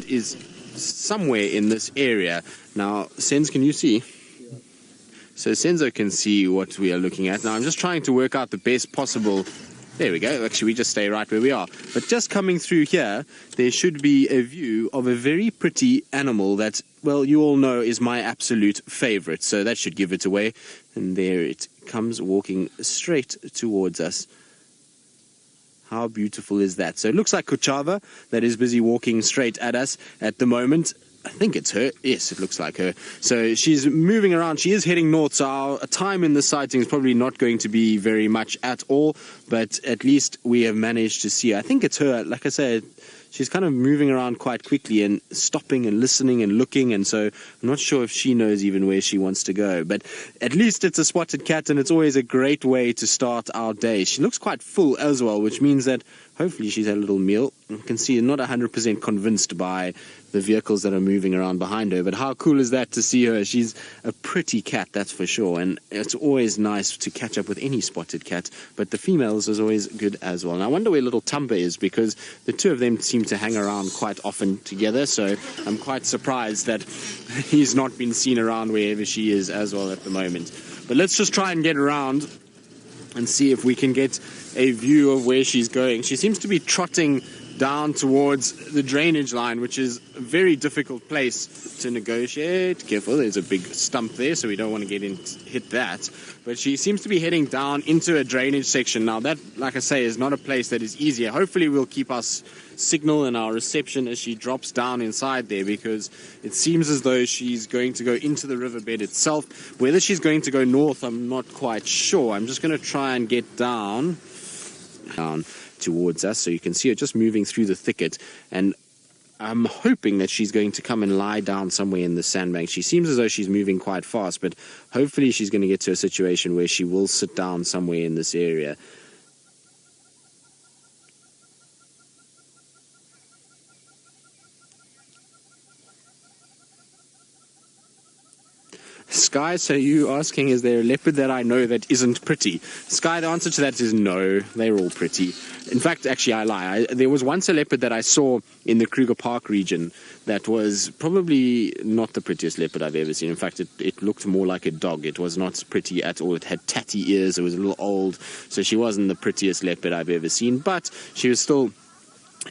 is somewhere in this area. Now, Sens, can you see? So Senzo can see what we are looking at. Now, I'm just trying to work out the best possible... There we go. Actually, we just stay right where we are. But just coming through here, there should be a view of a very pretty animal that, well, you all know is my absolute favorite. So that should give it away. And there it comes walking straight towards us. How beautiful is that? So it looks like Kuchava that is busy walking straight at us at the moment. I think it's her. Yes, it looks like her. So she's moving around. She is heading north, so our time in the sighting is probably not going to be very much at all, but at least we have managed to see her. I think it's her. Like I said, she's kind of moving around quite quickly and stopping and listening and looking, and so I'm not sure if she knows even where she wants to go. But at least it's a spotted cat, and it's always a great way to start our day. She looks quite full as well, which means that hopefully she's had a little meal. You can see not 100% convinced by the vehicles that are moving around behind her, but how cool is that to see her? She's a pretty cat, that's for sure, and it's always nice to catch up with any spotted cat, but the females is always good as well. And I wonder where little Tumba is, because the two of them seem to hang around quite often together, so I'm quite surprised that he's not been seen around wherever she is as well at the moment. But let's just try and get around and see if we can get a view of where she's going. She seems to be trotting down towards the drainage line, which is a very difficult place to negotiate. Careful, there's a big stump there, so we don't want to hit that. But she seems to be heading down into a drainage section. Now that, like I say, is not a place that is easier. Hopefully we'll keep our signal and our reception as she drops down inside there, because it seems as though she's going to go into the riverbed itself. Whether she's going to go north, I'm not quite sure. I'm just going to try and get down towards us, so you can see her just moving through the thicket, and I'm hoping that she's going to come and lie down somewhere in the sandbank. She seems as though she's moving quite fast, but hopefully she's going to get to a situation where she will sit down somewhere in this area. Sky, so you asking, is there a leopard that I know that isn't pretty? Sky, the answer to that is no, they're all pretty. In fact, actually, I lie. There was once a leopard that I saw in the Kruger Park region that was probably not the prettiest leopard I've ever seen. In fact, it looked more like a dog. It was not pretty at all. It had tatty ears. It was a little old. So she wasn't the prettiest leopard I've ever seen, but she was still,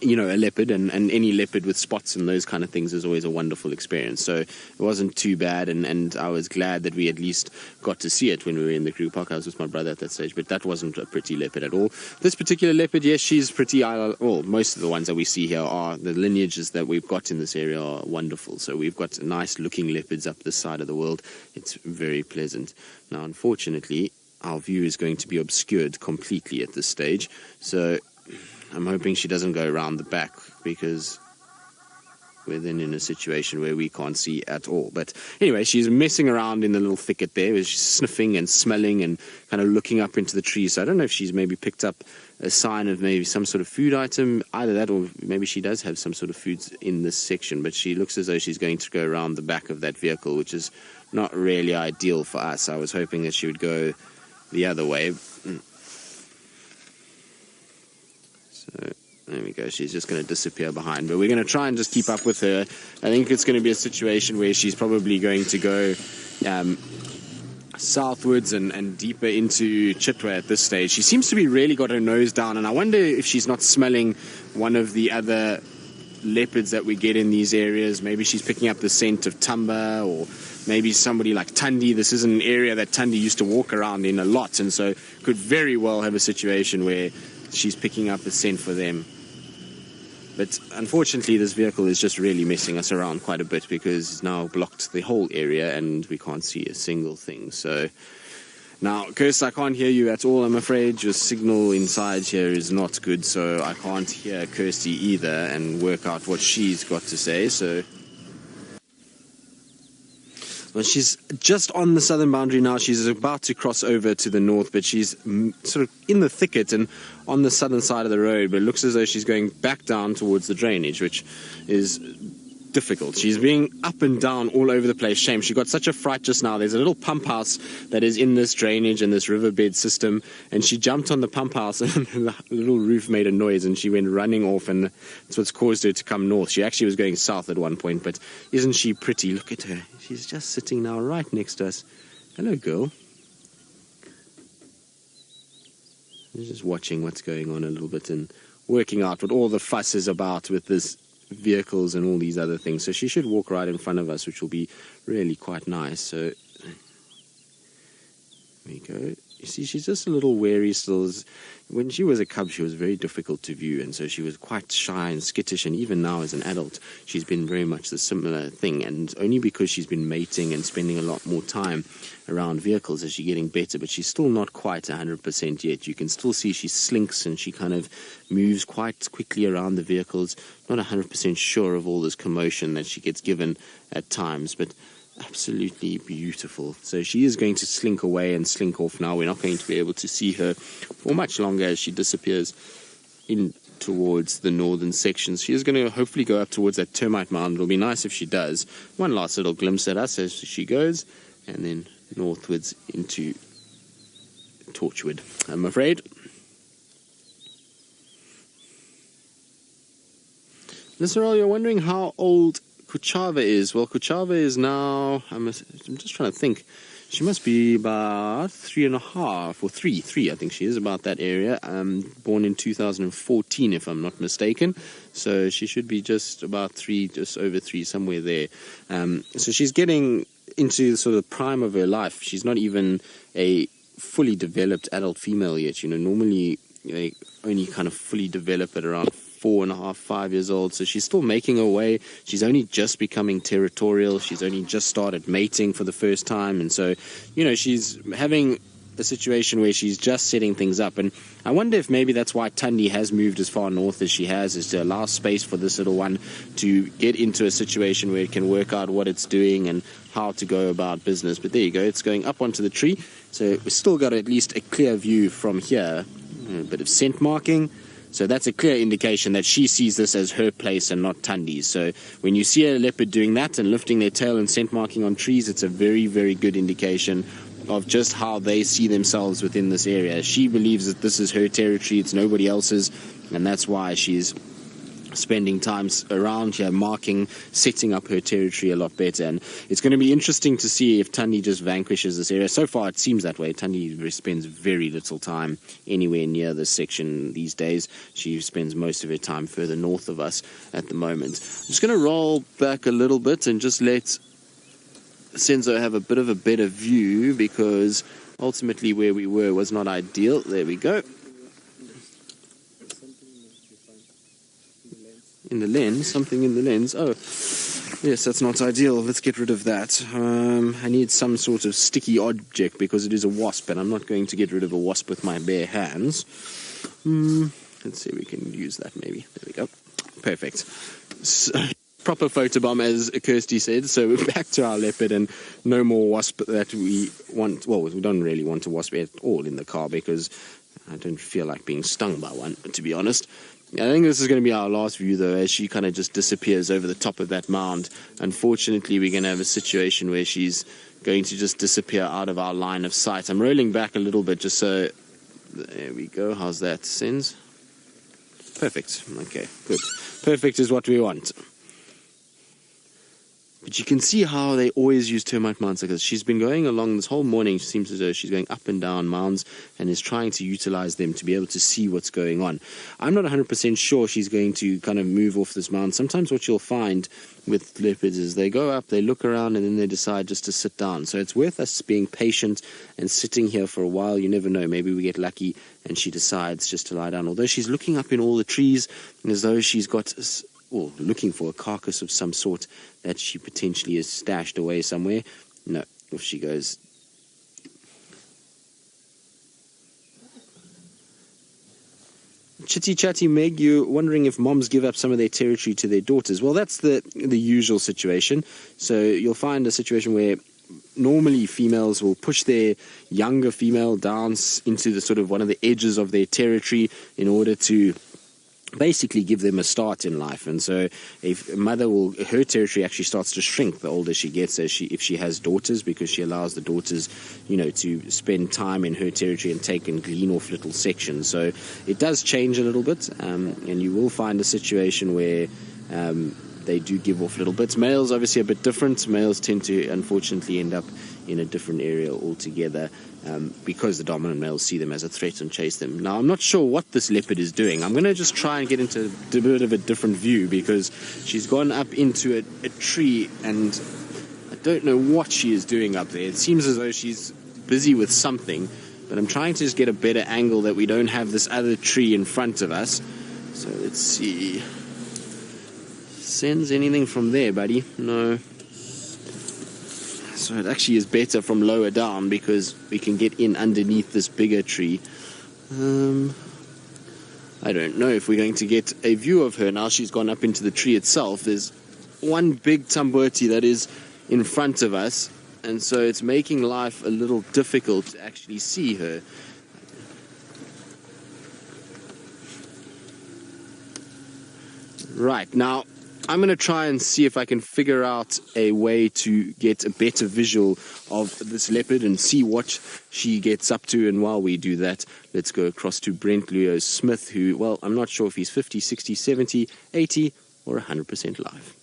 you know, a leopard, and any leopard with spots and those kind of things is always a wonderful experience. So it wasn't too bad, and I was glad that we at least got to see it when we were in the Kruger Park. I was with my brother at that stage, but that wasn't a pretty leopard at all. This particular leopard, yes, she's pretty. Well, most of the ones that we see here are, the lineages that we've got in this area are wonderful. So we've got nice looking leopards up this side of the world. It's very pleasant. Now, unfortunately, our view is going to be obscured completely at this stage, so I'm hoping she doesn't go around the back, because we're then in a situation where we can't see at all. But anyway, she's messing around in the little thicket there, where she's sniffing and smelling and kind of looking up into the trees. So I don't know if she's maybe picked up a sign of maybe some sort of food item, either that or maybe she does have some sort of foods in this section. But she looks as though she's going to go around the back of that vehicle, which is not really ideal for us. I was hoping that she would go the other way. So there we go. She's just going to disappear behind, but we're going to try and just keep up with her. I think it's going to be a situation where she's probably going to go southwards and deeper into Chitwa at this stage. She seems to be really got her nose down, and I wonder if she's not smelling one of the other leopards that we get in these areas. Maybe she's picking up the scent of Tumba, or maybe somebody like Tundi. This is an area that Tundi used to walk around in a lot, and so could very well have a situation where she's picking up a scent for them. But unfortunately, this vehicle is just really messing us around quite a bit, because it's now blocked the whole area and we can't see a single thing. So now, Kirst, I can't hear you at all, I'm afraid. Your signal inside here is not good, so I can't hear Kirsty either and work out what she's got to say. So, well, she's just on the southern boundary now. She's about to cross over to the north, but she's sort of in the thicket and on the southern side of the road. But it looks as though she's going back down towards the drainage, which is difficult. She's being up and down all over the place. Shame she got such a fright just now. There's a little pump house that is in this drainage and this riverbed system, and she jumped on the pump house and the little roof made a noise and she went running off, and that's what's caused her to come north. She actually was going south at one point, but isn't she pretty? Look at her. She's just sitting now right next to us. Hello, girl. She's just watching what's going on a little bit and working out what all the fuss is about with this vehicles and all these other things. So she should walk right in front of us, which will be really quite nice. So there we go. You see, she's just a little wary still. When she was a cub, she was very difficult to view, and so she was quite shy and skittish, and even now as an adult, she's been very much the similar thing, and only because she's been mating and spending a lot more time around vehicles is she getting better, but she's still not quite 100% yet. You can still see she slinks and she kind of moves quite quickly around the vehicles, not 100% sure of all this commotion that she gets given at times, but absolutely beautiful. So she is going to slink away and slink off now. We're not going to be able to see her for much longer as she disappears in towards the northern sections. She is going to hopefully go up towards that termite mound. It'll be nice if she does. One last little glimpse at us as she goes, and then northwards into Torchwood, I'm afraid. Mr. you're wondering how old Kuchava is. Well, Kuchava is now, I'm just trying to think, she must be about 3.5 or 3, I think she is, about that area. Born in 2014, if I'm not mistaken. So she should be just about 3, just over 3, somewhere there. So she's getting into the sort of prime of her life. She's not even a fully developed adult female yet. You know, normally they only kind of fully develop at around 4.5, 5 years old, so she's still making her way. She's only just becoming territorial. She's only just started mating for the first time, and so, you know, she's having a situation where she's just setting things up. And I wonder if maybe that's why Tundi has moved as far north as she has, is to allow space for this little one to get into a situation where it can work out what it's doing and how to go about business. But there you go, it's going up onto the tree, so we've still got at least a clear view from here. A bit of scent marking. So that's a clear indication that she sees this as her place and not Tundi's. So when you see a leopard doing that and lifting their tail and scent marking on trees, it's a very, very good indication of just how they see themselves within this area. She believes that this is her territory, it's nobody else's, and that's why she's spending time around here, marking, setting up her territory a lot better. And it's going to be interesting to see if Tundi just vanquishes this area. So far it seems that way. Tundi spends very little time anywhere near this section these days. She spends most of her time further north of us at the moment. I'm just going to roll back a little bit and just let Senzo have a bit of a better view, because ultimately where we were was not ideal. There we go. In the lens, something in the lens. Oh, yes, that's not ideal. Let's get rid of that. I need some sort of sticky object because it is a wasp, and I'm not going to get rid of a wasp with my bare hands. Let's see if we can use that maybe. There we go. Perfect. So, proper photobomb, as Kirsty said. So we're back to our leopard, and no more wasp that we want. Well, we don't really want a wasp at all in the car because I don't feel like being stung by one, to be honest. I think this is going to be our last view, though, as she kind of just disappears over the top of that mound. Unfortunately, we're going to have a situation where she's going to just disappear out of our line of sight. I'm rolling back a little bit just so... There we go. How's that, Sins? Perfect. Okay, good. Perfect is what we want. But you can see how they always use termite mounds like this. She's been going along this whole morning. It seems as though she's going up and down mounds and is trying to utilize them to be able to see what's going on. I'm not 100% sure she's going to kind of move off this mound. Sometimes what you'll find with leopards is they go up, they look around, and then they decide just to sit down. So it's worth us being patient and sitting here for a while. You never know. Maybe we get lucky and she decides just to lie down. Although she's looking up in all the trees as though she's got... or looking for a carcass of some sort that she potentially is stashed away somewhere. No, if she goes... Chitty Chatty Meg, you're wondering if moms give up some of their territory to their daughters. Well, that's the usual situation. So you'll find a situation where normally females will push their younger female down into the sort of one of the edges of their territory in order to basically give them a start in life. And so if a mother her territory actually starts to shrink the older she gets, if she has daughters, because she allows the daughters, to spend time in her territory and take and glean off little sections. So it does change a little bit, and you will find a situation where they do give off little bits. Males obviously a bit different. Males tend to unfortunately end up in a different area altogether, because the dominant males see them as a threat and chase them. Now, I'm not sure what this leopard is doing. I'm going to just try and get into a bit of a different view, because she's gone up into a tree, and I don't know what she is doing up there. It seems as though she's busy with something, but I'm trying to just get a better angle that we don't have this other tree in front of us. So let's see. Sends anything from there, buddy? No. So it actually is better from lower down, because we can get in underneath this bigger tree. I don't know if we're going to get a view of her now. She's gone up into the tree itself. There's one big tamboti that is in front of us, and so it's making life a little difficult to actually see her. Right, now I'm going to try and see if I can figure out a way to get a better visual of this leopard and see what she gets up to. And while we do that, let's go across to Brent Leo Smith, who, well, I'm not sure if he's 50, 60, 70, 80 or 100% live.